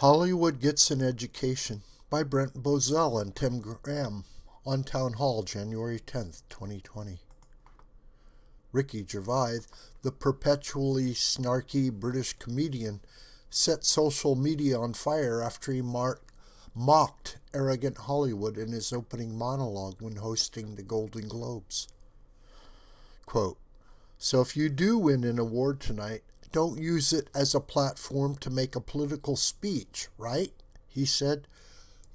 Hollywood Gets an Education by Brent, Bozell, and Tim Graham on Townhall, January 10th, 2020. Ricky Gervais, the perpetually snarky British comedian, set social media on fire after he mocked arrogant Hollywood in his opening monologue when hosting the Golden Globes. Quote, "So if you do win an award tonight, don't use it as a platform to make a political speech, right?" he said.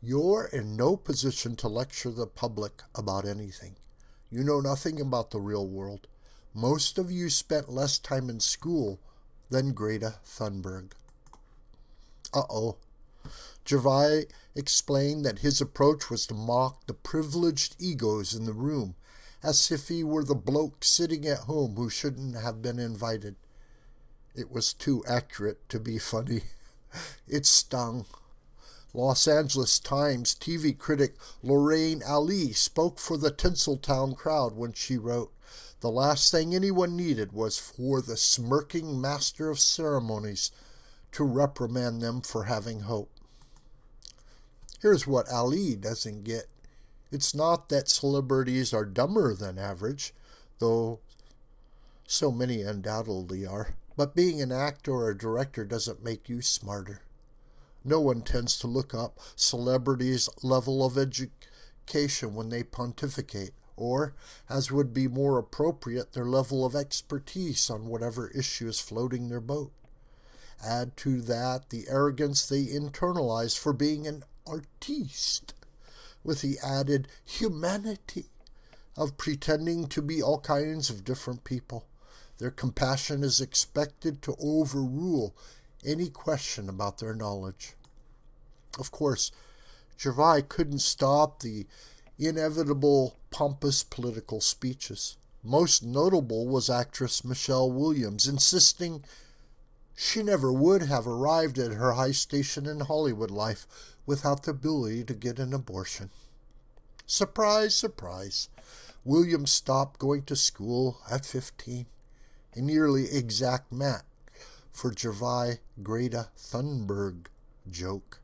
"You're in no position to lecture the public about anything. You know nothing about the real world. Most of you spent less time in school than Greta Thunberg." Uh-oh. Gervais explained that his approach was to mock the privileged egos in the room, as if he were the bloke sitting at home who shouldn't have been invited. It was too accurate to be funny. It stung. Los Angeles Times TV critic Lorraine Ali spoke for the Tinseltown crowd when she wrote, "The last thing anyone needed was for the smirking master of ceremonies to reprimand them for having hope." Here's what Ali doesn't get. It's not that celebrities are dumber than average, though so many undoubtedly are. But being an actor or a director doesn't make you smarter. No one tends to look up celebrities' level of education when they pontificate, or, as would be more appropriate, their level of expertise on whatever issue is floating their boat. Add to that the arrogance they internalize for being an artiste, with the added humanity of pretending to be all kinds of different people. Their compassion is expected to overrule any question about their knowledge. Of course, Gervais couldn't stop the inevitable pompous political speeches. Most notable was actress Michelle Williams insisting she never would have arrived at her high station in Hollywood life without the ability to get an abortion. Surprise, surprise. Williams stopped going to school at 15. A nearly exact match for Gervais' Greta Thunberg joke.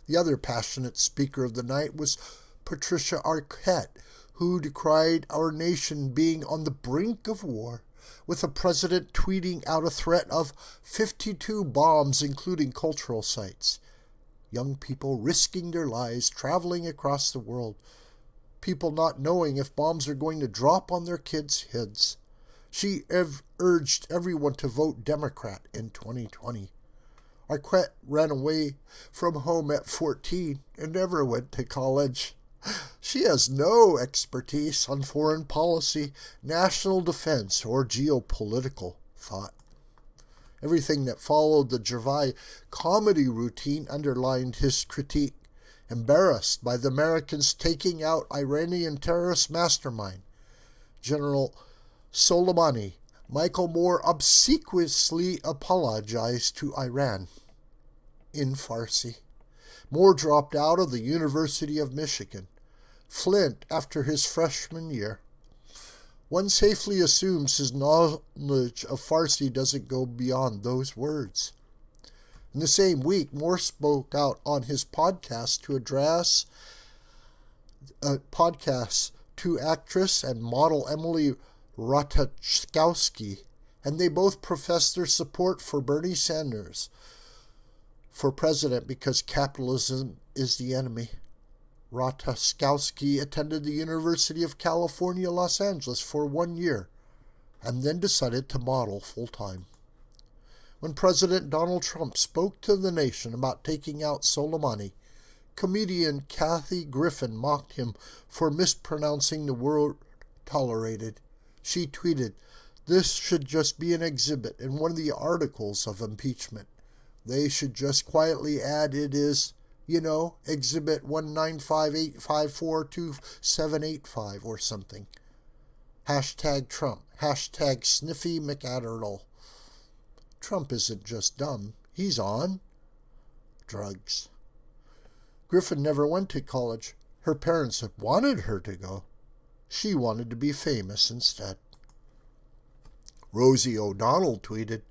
The other passionate speaker of the night was Patricia Arquette, who decried our nation being on the brink of war, with the president tweeting out a threat of 52 bombs, including cultural sites. Young people risking their lives traveling across the world. People not knowing if bombs are going to drop on their kids' heads. She urged everyone to vote Democrat in 2020. Arquette ran away from home at 14 and never went to college. She has no expertise on foreign policy, national defense, or geopolitical thought. Everything that followed the Gervais comedy routine underlined his critique. Embarrassed by the Americans taking out Iranian terrorist mastermind General Soleimani, Michael Moore obsequiously apologized to Iran in Farsi. Moore dropped out of the University of Michigan, Flint, after his freshman year. One safely assumes his knowledge of Farsi doesn't go beyond those words. In the same week, Moore spoke out on his podcast to actress and model Emily Ratajkowski, and they both professed their support for Bernie Sanders for president because capitalism is the enemy. Ratajkowski attended the University of California, Los Angeles for 1 year and then decided to model full-time. When President Donald Trump spoke to the nation about taking out Soleimani, comedian Kathy Griffin mocked him for mispronouncing the word tolerated. She tweeted, "This should just be an exhibit in one of the articles of impeachment. They should just quietly add it is, exhibit 19585422785 or something. Hashtag Trump. Hashtag Sniffy McAdderall." Trump isn't just dumb. He's on drugs. Griffin never went to college. Her parents had wanted her to go. She wanted to be famous instead. Rosie O'Donnell tweeted,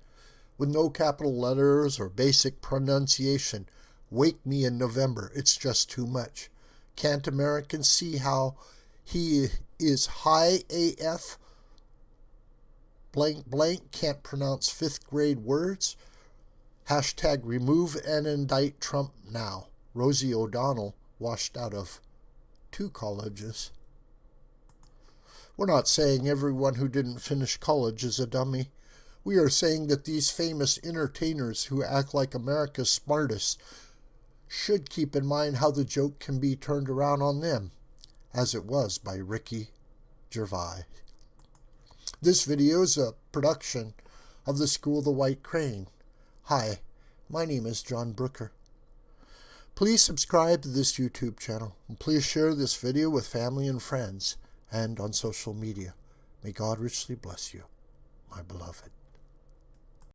with no capital letters or basic pronunciation. Wake me in November. It's just too much. Can't Americans see how he is high AF? Blank blank can't pronounce 5th grade words. Hashtag remove and indict Trump now. Rosie O'Donnell washed out of 2 colleges. We're not saying everyone who didn't finish college is a dummy. We are saying that these famous entertainers who act like America's smartest should keep in mind how the joke can be turned around on them, as it was by Gervais. This video is a production of the School of the White Crane. Hi, my name is John Brooker. Please subscribe to this YouTube channel, and please share this video with family and friends and on social media. May God richly bless you, my beloved.